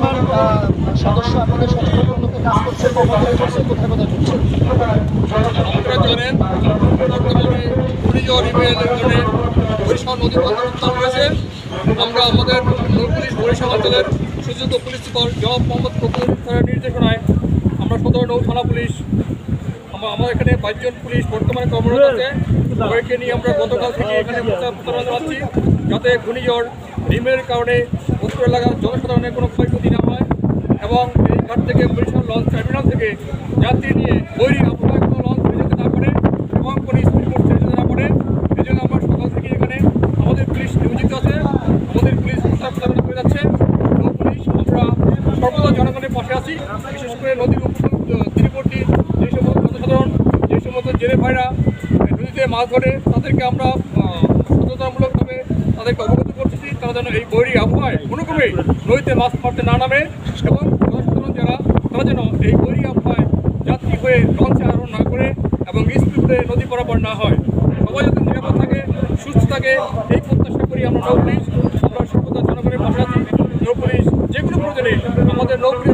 পরিমাণ সদস্য আপনাদের সচেতনতামূলক কাজ করছে, কোথায় করছে? আপনারা জানেন বর্তমানে ঘূর্ণিঝড় হিমেলের কারণে বরিশাল নদী বাঁধের উত্তাল রয়েছে। আমরা আমাদের পুলিশ বরিশাল অঞ্চলের সুযোগ্য পুলিশ সুপার জনাব মোহাম্মদ ফখরুল স্যারের নির্দেশনায় আমরা সদর নৌ থানা পুলিশ আমার এখানে 22 জন পুলিশ বর্তমানে কর্মরত আছে। সবাইকে নিয়ে আমরা গতকাল থেকে এখানে প্রচারণা চালাচ্ছি যাতে ঘূর্ণিঝড় হিমেলের কারণে উত্তর এলাকার জনসাধারণের কোনো ক্ষয়ক্ষতি না হয় এবং এই ঘাট থেকে বরিশাল লঞ্চ টার্মিনাল থেকে যাত্রী নিয়ে বৈরী আবহাওয়ায় কোনো লঞ্চ ফিরে যেতে না পারে এবং কোনো স্পিড বোট ছেড়ে যেতে না পারে। এই জন্য আমরা সকাল থেকে এখানে আমাদের পুলিশ নিয়োজিত আছে, আমাদের পুলিশ প্রচারণা করে যাচ্ছে। নৌ পুলিশ আমরা সর্বদা জনগণের পাশে আছি, বিশেষ করে নদীর তীরবর্তী যে সমস্ত জনসাধারণ, যে সমস্ত জেলে ভাইরা নদীতে মাছ ধরে তাদেরকে আমরা সচেতনমূলকভাবে তাদেরকে অবগত করতেছি তারা যেন এই বৈরী আবহাওয়ায় কোনোক্রমেই নদীতে মাছ মারতে না নামে এবং জনসাধারণ যারা তারা যেন এই বৈরী আবহাওয়ায় যাত্রী হয়ে লঞ্চে আরোহণ না করে এবং স্পিডে নদী বরাবর না হয়। সবাই যাতে নিরাপদ থাকে, সুস্থ থাকে, এই প্রত্যাশা করি আমরা নৌ পুলিশ। আমরা সর্বদা জনগণের পাশে আছি। নৌ পুলিশ যে কোনো প্রয়োজনে আমাদের নৌ পুলিশ